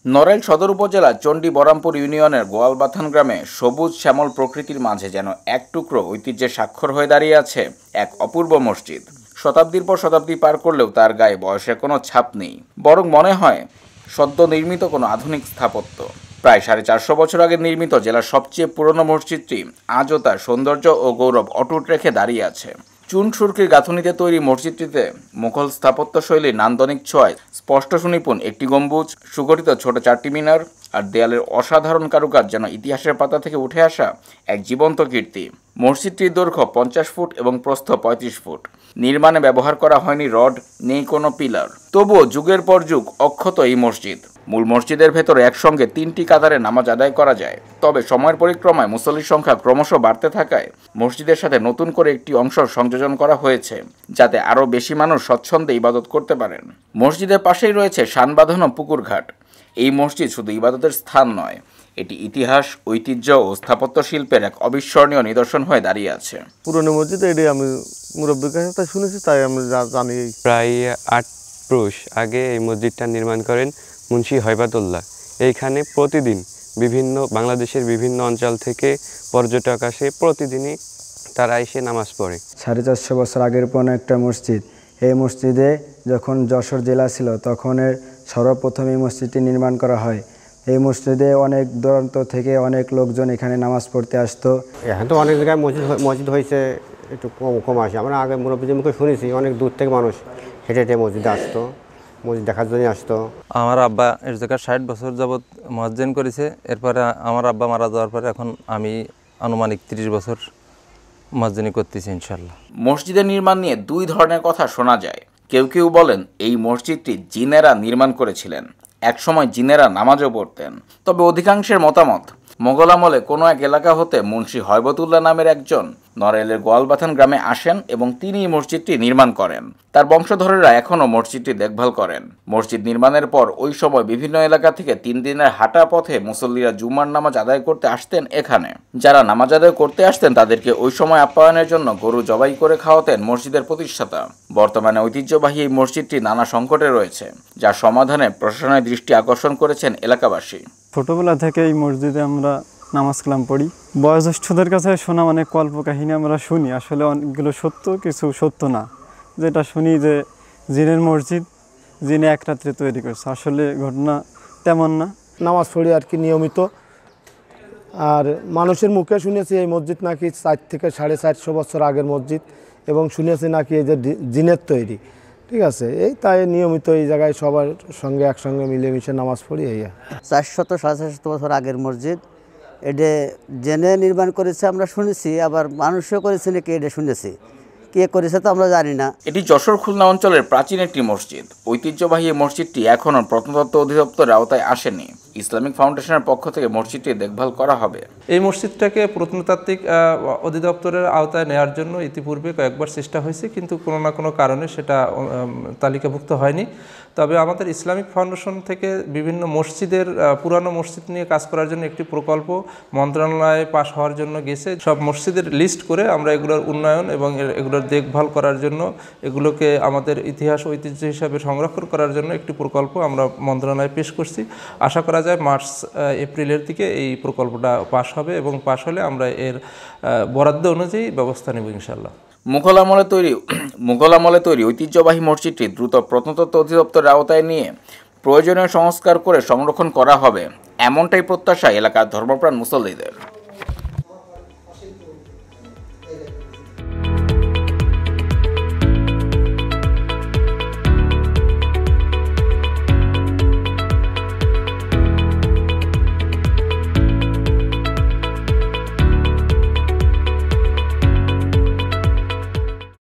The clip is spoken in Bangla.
নড়াইল সদর উপজেলার চণ্ডী বরামপুর ইউনিয়নের গোয়ালবাথান গ্রামে সবুজ শ্যামল প্রকৃতির মাঝে যেন এক টুকরো ঐতিহ্যের স্বাক্ষর হয়ে দাঁড়িয়ে আছে এক অপূর্ব মসজিদ। শতাব্দীর পর শতাব্দী পার করলেও তার গায়ে বয়সের কোনো ছাপ নেই, বরং মনে হয় সদ্য নির্মিত কোনো আধুনিক স্থাপত্য। প্রায় 450 বছর আগে নির্মিত জেলার সবচেয়ে পুরনো মসজিদটি আজও তার সৌন্দর্য ও গৌরব অটুট রেখে দাঁড়িয়ে আছে। চুন সুরকির গাঁথুনিতে তৈরি মসজিদটিতে মুঘল স্থাপত্য শৈলীর নান্দনিক ছোঁয়ায় স্পষ্ট সুনিপুণ একটি গম্বুজ, সুগঠিত ছোট 4টি মিনার আর দেয়ালের অসাধারণ কারুকাজ যেন ইতিহাসের পাতা থেকে উঠে আসা এক জীবন্ত কীর্তি। মসজিদটির দৈর্ঘ্য 50 ফুট এবং প্রস্থ 35 ফুট। নির্মাণে ব্যবহার করা হয়নি রড, নেই কোনো পিলার। তবুও যুগের পর যুগ অক্ষত এই মসজিদ। মূল মসজিদের ভেতরে একসঙ্গে 3টি কাতারে নামাজ আদায় করা যায়। তবে সময়ের পরিক্রমায় মুসল্লির সংখ্যা ক্রমশ বাড়তে থাকায় মসজিদের সাথে নতুন করে একটি অংশ সংযোজন করা হয়েছে, যাতে আরও বেশি মানুষ স্বচ্ছন্দে ইবাদত করতে পারেন। মসজিদের পাশেই রয়েছে শান বাঁধানো পুকুর ঘাট। এই মসজিদ শুধু ইবাদতের স্থান নয়, এটি ইতিহাস, ঐতিহ্য ও স্থাপত্য শিল্পের এক অবিস্মরণীয় নিদর্শন হয়ে দাঁড়িয়ে আছে। পুরনো মসজিদ, এটি আমি মুরব্বীর কাছে শুনেছি, তাই আমি জানি। প্রায় 8 পুরুষ আগে এই মসজিদটা নির্মাণ করেন মুন্সি হয়বাতুল্লাহ। এইখানে প্রতিদিন বাংলাদেশের বিভিন্ন অঞ্চল থেকে পর্যটক আসে, প্রতিদিনই তারা এসে নামাজ পড়ে। 450 বছর আগের পুরনো একটা মসজিদ। এই মসজিদে যখন যশোর জেলা ছিল তখন সর্বপ্রথম এই মসজিদটি নির্মাণ করা হয়। এই মসজিদে অনেক দূরান্ত থেকে অনেক লোকজন এখানে নামাজ পড়তে আসতো। এখন তো অনেক জায়গায় মসজিদ হয়েছে, একটু কম আসে। আমরা আগে মুরব্বীদের মুখে শুনেছি অনেক দূর থেকে মানুষ হেঁটে হেঁটে মসজিদে আসতো, মসজিদ দেখার জন্য আসতো। আমার আব্বা এর জায়গায় 60 বছর যাবৎ মুয়াজ্জিন করেছে। এরপরে আমার আব্বা মারা যাওয়ার পরে এখন আমি আনুমানিক 30 বছর মুয়াজ্জিনি করতেছি ইনশাল্লাহ। মসজিদের নির্মাণ নিয়ে 2 ধরনের কথা শোনা যায়। কেউ কেউ বলেন এই মসজিদটি জিনেরা নির্মাণ করেছিলেন, একসময় জিনেরা নামাজও পড়তেন। তবে অধিকাংশের মতামত মোগল আমলে কোনো এক এলাকা হতে মুন্সি হয়বতুল্লাহ নামের একজন নড়াইলের গোয়ালবাথান গ্রামে আসেন এবং তিনি মসজিদটি নির্মাণ করেন। তার বংশধরেরা এখনও মসজিদটি দেখভাল করেন। মসজিদ নির্মাণের পর ওই সময় বিভিন্ন এলাকা থেকে 3 দিনের হাঁটা পথে মুসল্লিরা জুমার নামাজ আদায় করতে আসতেন এখানে। যারা নামাজ আদায় করতে আসতেন তাদেরকে ওই সময় আপ্যায়নের জন্য গরু জবাই করে খাওয়াতেন মসজিদের প্রতিষ্ঠাতা। বর্তমানে ঐতিহ্যবাহী এই মসজিদটি নানা সংকটে রয়েছে, যার সমাধানে প্রশাসনের দৃষ্টি আকর্ষণ করেছেন এলাকাবাসী। ছোটোবেলা থেকে এই মসজিদে আমরা নামাজ কালাম পড়ি। বয়োজ্যেষ্ঠদের কাছে শোনা অনেক কল্পকাহিনী আমরা শুনি, আসলে অনেকগুলো সত্য, কিছু সত্য না। যেটা শুনি যে জিনের মসজিদ, জিনে এক রাত্রে তৈরি করছে, আসলে ঘটনা তেমন না। নামাজ পড়ি আর কি নিয়মিত। আর মানুষের মুখে শুনেছি এই মসজিদ নাকি 4 থেকে 450 বছর আগের মসজিদ, এবং শুনেছি নাকি এই যে জিনের তৈরি। ঠিক আছে, এই তাই নিয়মিত এই জায়গায় সবার সঙ্গে একসঙ্গে মিলেমিশে নামাজ পড়ি। এই 400-450 বছর আগের মসজিদ, এটা জেনে নির্মাণ করেছে আমরা শুনেছি, আবার মানুষও করেছে নাকি এটা শুনেছি, কে করেছে তো আমরা জানি না। এটি যশোর খুলনা অঞ্চলের প্রাচীন একটি মসজিদ। ঐতিহ্যবাহী এই মসজিদটি এখনও প্রত্নতত্ত্ব অধিদপ্তরের আওতায় আসেনি। ইসলামিক ফাউন্ডেশনের পক্ষ থেকে মসজিদটি দেখভাল করা হবে। এই মসজিদটাকে প্রত্নতাত্ত্বিক অধিদপ্তরের আওতায় নেওয়ার জন্য ইতিপূর্বে কয়েকবার চেষ্টা হয়েছে, কিন্তু কোনো না কোনো কারণে সেটা তালিকাভুক্ত হয়নি। তবে আমাদের ইসলামিক ফাউন্ডেশন থেকে বিভিন্ন মসজিদের পুরানো মসজিদ নিয়ে কাজ করার জন্য একটি প্রকল্প মন্ত্রণালয়ে পাশ হওয়ার জন্য গেছে। সব মসজিদের লিস্ট করে আমরা এগুলোর উন্নয়ন এবং এগুলোর দেখভাল করার জন্য, এগুলোকে আমাদের ইতিহাস ঐতিহ্য হিসাবে সংরক্ষণ করার জন্য একটি প্রকল্প আমরা মন্ত্রণালয়ে পেশ করছি। আশা করা যায় মার্চ-এপ্রিলের দিকে এই প্রকল্পটা পাশ হবে, এবং পাশ হলে আমরা এর বরাদ্দ অনুযায়ী ব্যবস্থা নেব ইনশাল্লাহ। মুঘল আমলে তৈরি ঐতিহ্যবাহী মসজিদটি দ্রুত প্রত্নতত্ত্ব অধিদপ্তরের আওতায় নিয়ে প্রয়োজনীয় সংস্কার করে সংরক্ষণ করা হবে, এমনটাই প্রত্যাশা এলাকার ধর্মপ্রাণ মুসল্লিদের।